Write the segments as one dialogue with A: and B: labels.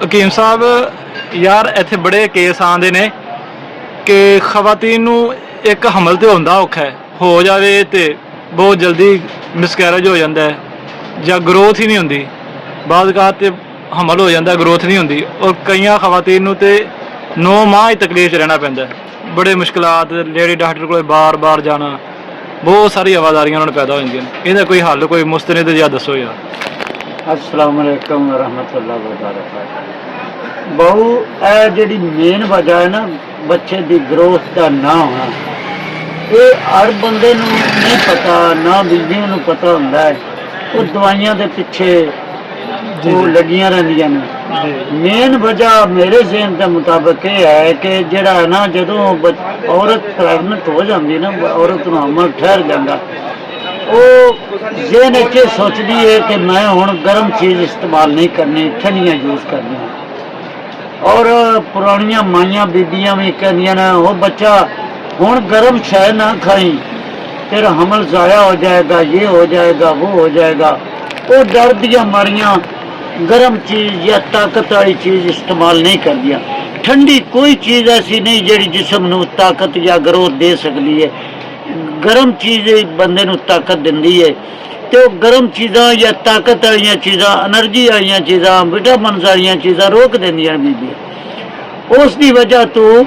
A: ਹਕੀਮ ਸਾਹਿਬ ਯਾਰ ਇੱਥੇ ਬੜੇ ਕੇਸ ਆਉਂਦੇ ਨੇ ਕਿ ਖਵਾਤੀਨ ਨੂੰ ਇੱਕ ਹਮਲ ਤੇ ਹੁੰਦਾ ਔਖਾ ਹੈ, ਹੋ ਜਾਵੇ ਤੇ ਬਹੁਤ ਜਲਦੀ ਮਿਸਕੈਰੇਜ ਹੋ ਜਾਂਦਾ ਹੈ ਜਾਂ ਗਰੋਥ ਹੀ ਨਹੀਂ ਹੁੰਦੀ। ਬਾਅਦ ਕਾਤ ਤੇ ਹਮਲ ਹੋ ਜਾਂਦਾ, ਗਰੋਥ ਨਹੀਂ ਹੁੰਦੀ, ਔਰ ਕਈਆਂ ਖਵਾਤੀਨ ਨੂੰ ਤੇ 9 ਮਾਹ ਹੀ ਤਕਲੀਫ 'ਚ ਰਹਿਣਾ ਪੈਂਦਾ। ਬੜੇ ਮੁਸ਼ਕਿਲਾਤ, ਲੇਡੀ ਡਾਕਟਰ ਕੋਲ ਬਾਰ-ਬਾਰ ਜਾਣਾ, ਬਹੁਤ ਸਾਰੀ ਆਵਾਜ਼ਾਰੀਆਂ ਉਹਨਾਂ ਨੂੰ ਪੈਦਾ ਹੋ ਜਾਂਦੀਆਂ ਨੇ। ਇਹਦਾ ਕੋਈ ਹੱਲ, ਕੋਈ ਮੁਸਤਨਦ ਜਾਂ ਦੱਸੋ ਯਾਰ।
B: अस्सलाम वालेकुम रहमतुल्लाह व बरकातहू। बहु ਇਹ ਜਿਹੜੀ ਮੇਨ ਵਜ੍ਹਾ ਹੈ ਨਾ ਬੱਚੇ ਦੀ ਗਰੋਥ ਦਾ ਨਾ ਹੋਣਾ, ਇਹ ਹਰ ਬੰਦੇ ਨੂੰ ਨਹੀਂ ਪਤਾ, ਨਾ ਬੀਬੀਆਂ ਨੂੰ ਪਤਾ ਹੁੰਦਾ ਹੈ। ਉਹ ਦਵਾਈਆਂ ਦੇ ਪਿੱਛੇ ਉਹ ਲੱਗੀਆਂ ਰਹਿੰਦੀਆਂ ਨੇ। ਮੇਨ ਵਜ੍ਹਾ ਮੇਰੇ ਜ਼ਿਹਨ ਦੇ ਮੁਤਾਬਕ ਇਹ ਹੈ ਕਿ ਜਿਹੜਾ ਹੈ ਨਾ, ਜਦੋਂ ਔਰਤ ਪ੍ਰੈਗਨੈਂਟ ਹੋ ਜਾਂਦੀ ਨਾ, ਔਰਤ ਨੂੰ ਹਮਲ ਠਹਿਰ ਜਾਂਦਾ, ਉਹ ਜ਼ਿਹਨ 'ਚ ਸੋਚਦੀ ਹੈ ਕਿ ਮੈਂ ਹੁਣ ਗਰਮ ਚੀਜ਼ ਇਸਤੇਮਾਲ ਨਹੀਂ ਕਰਨੀ, ਠੰਡੀਆਂ ਯੂਜ਼ ਕਰਨੀਆਂ। ਔਰ ਪੁਰਾਣੀਆਂ ਮਾਈਆਂ ਬੀਬੀਆਂ ਵੀ ਕਹਿੰਦੀਆਂ ਨੇ, ਉਹ ਬੱਚਾ ਹੁਣ ਗਰਮ ਸ਼ੈ ਨਾ ਖਾਈ, ਤੇਰਾ ਹਮਲ ਜ਼ਾਇਆ ਹੋ ਜਾएगा, ये हो जाएगा, वो हो जाएगा। ਉਹ ਡਰ ਦੀਆਂ ਮਾਰੀਆਂ ਗਰਮ ਚੀਜ਼ ਜਾਂ ਤਾਕਤ ਵਾਲੀ ਚੀਜ਼ ਇਸਤੇਮਾਲ ਨਹੀਂ ਕਰਦੀਆਂ। ਠੰਡੀ ਕੋਈ ਚੀਜ਼ ਐਸੀ ਨਹੀਂ ਜਿਹੜੀ ਜਿਸਮ ਨੂੰ ਤਾਕਤ ਜਾਂ ਗਰੋਥ ਦੇ ਸਕਦੀ ਹੈ। ਗਰਮ ਚੀਜ਼ ਬੰਦੇ ਨੂੰ ਤਾਕਤ ਦਿੰਦੀ ਹੈ, ਤੇ ਉਹ ਗਰਮ ਚੀਜ਼ਾਂ ਜਾਂ ਤਾਕਤ ਵਾਲੀਆਂ ਚੀਜ਼ਾਂ, એનર્ਜੀ ਵਾਲੀਆਂ ਚੀਜ਼ਾਂ, ਵਿਟਾਮਿਨਸ ਵਾਲੀਆਂ ਚੀਜ਼ਾਂ ਰੋਕ ਦਿੰਦੀਆਂ ਬੀਬੀਆਂ। ਉਸ ਦੀ ਵਜ੍ਹਾ ਤੋਂ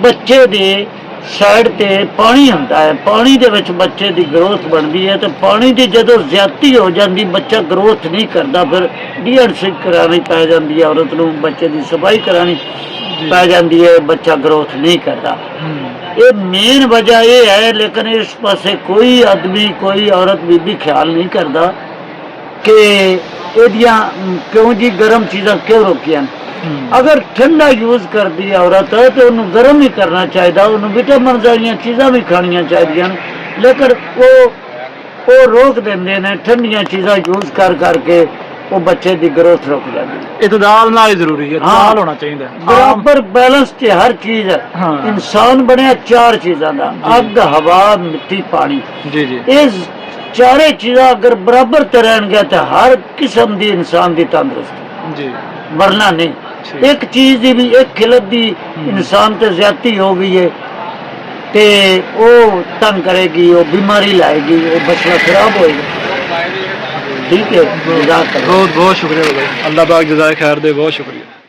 B: ਬੱਚੇ ਦੇ ਸਾਈਡ ਤੇ ਪਾਣੀ ਹੁੰਦਾ ਹੈ, ਪਾਣੀ ਦੇ ਵਿੱਚ ਬੱਚੇ ਦੀ ਗਰੋਥ ਬਣਦੀ ਹੈ। ਤੇ ਪਾਣੀ ਦੀ ਜਦੋਂ ਜ਼ਿਆਦਤੀ ਹੋ ਜਾਂਦੀ, ਬੱਚਾ ਗਰੋਥ ਨਹੀਂ ਕਰਦਾ, ਫਿਰ ਡੀਐਨਸੀ ਕਰਾਉਣੀ ਪੈ ਜਾਂਦੀ ਹੈ ਔਰਤ ਨੂੰ, ਬੱਚੇ ਦੀ ਸਫਾਈ ਕਰਾਉਣੀ ਪੈ ਜਾਂਦੀ ਹੈ, ਬੱਚਾ ਗਰੋਥ ਨਹੀਂ ਕਰਦਾ। ਇਹ ਮੇਨ ਵਜ੍ਹਾ ਇਹ ਹੈ। ਲੇਕਿਨ ਇਸ ਪਾਸੇ ਕੋਈ ਆਦਮੀ, ਕੋਈ ਔਰਤ ਬੀਬੀ ਖਿਆਲ ਨਹੀਂ ਕਰਦਾ ਕਿ ਇਹਦੀਆਂ ਕਿਉਂ ਜੀ ਗਰਮ ਚੀਜ਼ਾਂ ਕਿਉਂ ਰੋਕੀਆਂ। ਅਗਰ ਠੰਡਾ ਯੂਜ਼ ਕਰਦੀ ਔਰਤ ਤੇ ਉਹਨੂੰ ਗਰਮ ਹੀ ਕਰਨਾ ਚਾਹੀਦਾ, ਉਹਨੂੰ ਵਿਟਾਮਿਨਸ ਵਾਲੀਆਂ ਚੀਜ਼ਾਂ ਵੀ ਖਾਣੀਆਂ ਚਾਹੀਦੀਆਂ ਨੇ। ਲੇਕਿਨ ਉਹ ਰੋਕ ਦਿੰਦੇ ਨੇ, ਠੰਡੀਆਂ ਚੀਜ਼ਾਂ ਯੂਜ਼ ਕਰਕੇ ਉਹ ਬੱਚੇ ਦੀ ਗਰੋਥ ਰੁਕ ਜਾਂਦੀ ਹੈ।
A: ਇਤਦਾਲ ਨਾਲ ਹੀ ਜ਼ਰੂਰੀ ਹੈ, ਇਤਦਾਲ ਹੋਣਾ ਚਾਹੀਦਾ,
B: ਬਰਾਬਰ ਬੈਲੈਂਸ ਤੇ ਹਰ ਚੀਜ਼ ਹੈ। ਇਨਸਾਨ ਬਣਿਆ 4 ਚੀਜ਼ਾਂ ਦਾ, ਅੱਗ, ਹਵਾ, ਮਿੱਟੀ, ਪਾਣੀ। ਇਹ ਚਾਰੇ ਚੀਜ਼ਾਂ ਅਗਰ ਬਰਾਬਰ ਤੇ ਰਹਿਣਗੇ ਤਾਂ ਹਰ ਕਿਸਮ ਦੀ ਇਨਸਾਨ ਦੀ ਤੰਦਰੁਸਤੀ, ਮਰਨਾ ਨਹੀਂ। ਇੱਕ ਚੀਜ਼ ਦੀ ਵੀ, ਇੱਕ ਖਿਲਤ ਦੀ ਇਨਸਾਨ ਤੇ ਜ਼ਿਆਦਤੀ ਹੋ ਗਈ ਹੈ ਤੇ ਉਹ ਤੰਗ ਕਰੇਗੀ, ਉਹ बीमारी लाएगी, वो बचना खराब होएगा। ठीक है,
A: बहुत बहुत शुक्रिया भाई, अल्लाह पाक जज़ाए खैर दे, बहुत शुक्रिया।